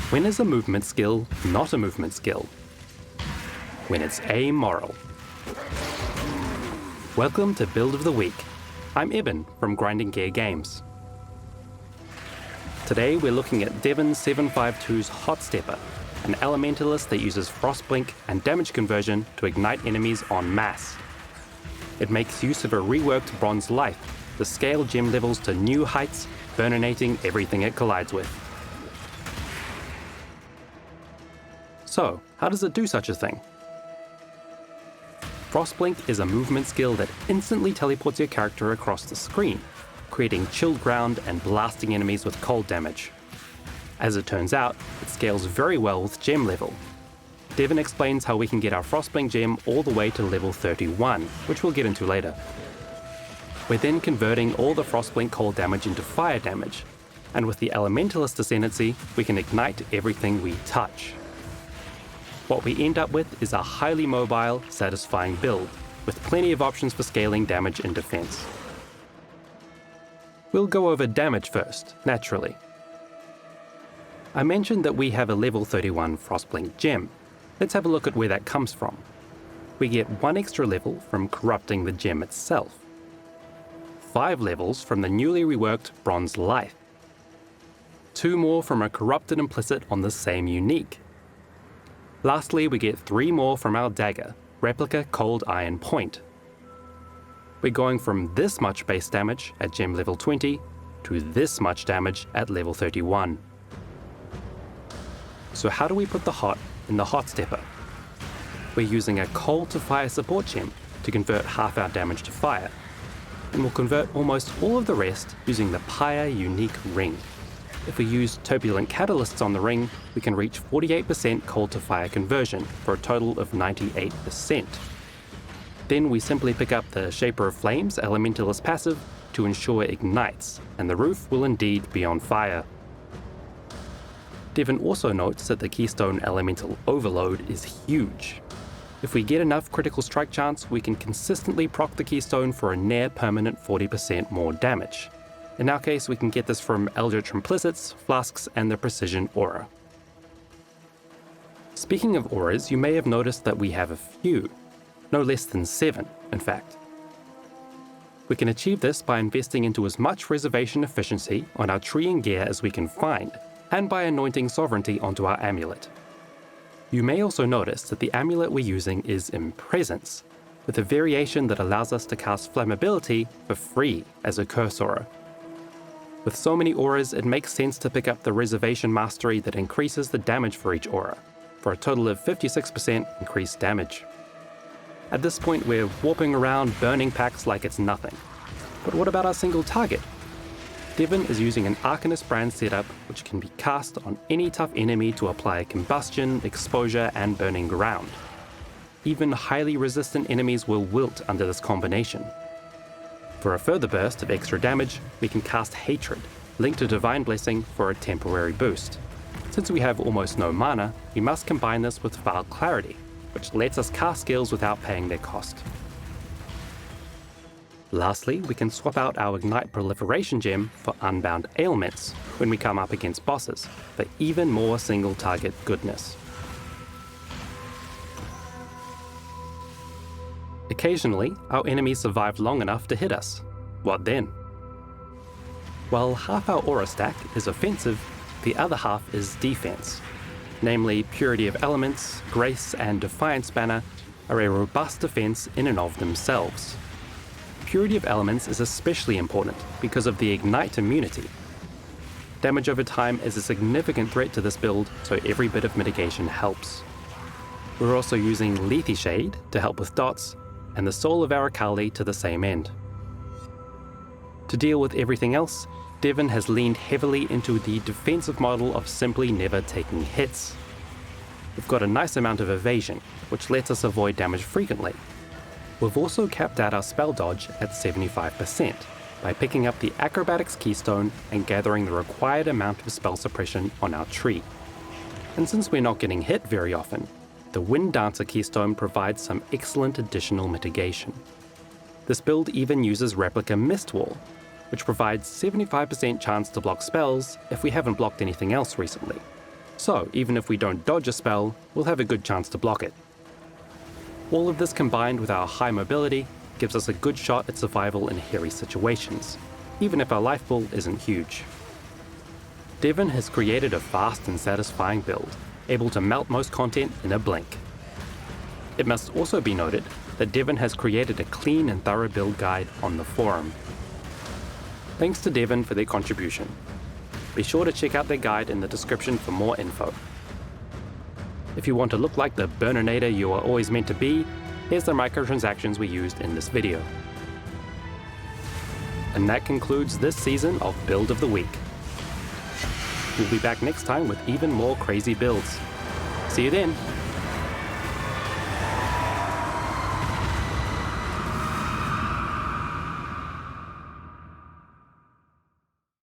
When is a movement skill not a movement skill? When it's amoral. Welcome to Build of the Week. I'm Eben from Grinding Gear Games. Today we're looking at Devon752's Hotstepper, an Elementalist that uses Frostblink and damage conversion to ignite enemies en masse. It makes use of a reworked bronze life to scale gem levels to new heights, burninating everything it collides with. So, how does it do such a thing? Frostblink is a movement skill that instantly teleports your character across the screen, creating chilled ground and blasting enemies with cold damage. As it turns out, it scales very well with gem level. Devon explains how we can get our Frostblink gem all the way to level 31, which we'll get into later. We're then converting all the Frostblink cold damage into fire damage, and with the Elementalist ascendancy, we can ignite everything we touch. What we end up with is a highly mobile, satisfying build, with plenty of options for scaling damage and defense. We'll go over damage first, naturally. I mentioned that we have a level 31 Frostblink gem. Let's have a look at where that comes from. We get 1 extra level from corrupting the gem itself, 5 levels from the newly reworked bronze life, 2 more from a corrupted implicit on the same unique. Lastly, we get 3 more from our dagger, replica cold iron point. We're going from this much base damage at gem level 20 to this much damage at level 31. So how do we put the hot in the Hotstepper? We're using a cold to fire support gem to convert half our damage to fire, and we'll convert almost all of the rest using the Pyre unique ring. If we use turbulent catalysts on the ring, we can reach 48% cold to fire conversion for a total of 98%. Then we simply pick up the Shaper of Flames Elementalist passive to ensure it ignites, and the roof will indeed be on fire. Devon also notes that the Keystone Elemental Overload is huge. If we get enough critical strike chance, we can consistently proc the Keystone for a near permanent 40% more damage. In our case, we can get this from Eldritch Implicits, Flasks, and the Precision Aura. Speaking of auras, you may have noticed that we have a few. No less than 7, in fact. We can achieve this by investing into as much reservation efficiency on our tree and gear as we can find, and by anointing sovereignty onto our amulet. You may also notice that the amulet we're using is in Presence, with a variation that allows us to cast Flammability for free as a curse aura. With so many auras, it makes sense to pick up the Reservation Mastery that increases the damage for each aura, for a total of 56% increased damage. At this point, we're warping around burning packs like it's nothing. But what about our single target? Devon is using an Arcanist brand setup which can be cast on any tough enemy to apply combustion, exposure, and burning ground. Even highly resistant enemies will wilt under this combination. For a further burst of extra damage, we can cast Hatred, linked to Divine Blessing for a temporary boost. Since we have almost no mana, we must combine this with Vile Clarity, which lets us cast skills without paying their cost. Lastly, we can swap out our Ignite Proliferation gem for Unbound Ailments when we come up against bosses, for even more single target goodness. Occasionally, our enemies survive long enough to hit us. What then? Well, half our aura stack is offensive, the other half is defense. Namely, Purity of Elements, Grace, and Defiance Banner are a robust defense in and of themselves. Purity of Elements is especially important because of the Ignite immunity. Damage over time is a significant threat to this build, so every bit of mitigation helps. We're also using Lethe Shade to help with dots, and the Soul of Arakali to the same end. To deal with everything else, Devon has leaned heavily into the defensive model of simply never taking hits. We've got a nice amount of evasion, which lets us avoid damage frequently. We've also capped out our spell dodge at 75% by picking up the Acrobatics Keystone and gathering the required amount of spell suppression on our tree. And since we're not getting hit very often, the Wind Dancer Keystone provides some excellent additional mitigation. This build even uses Replica Mistwall, which provides 75% chance to block spells if we haven't blocked anything else recently. So even if we don't dodge a spell, we'll have a good chance to block it. All of this combined with our high mobility gives us a good shot at survival in hairy situations, even if our life pool isn't huge. Devon has created a fast and satisfying build, able to melt most content in a blink. It must also be noted that Devon has created a clean and thorough build guide on the forum. Thanks to Devon for their contribution. Be sure to check out their guide in the description for more info. If you want to look like the Burninator you are always meant to be, here's the microtransactions we used in this video. And that concludes this season of Build of the Week. We'll be back next time with even more crazy builds. See you then!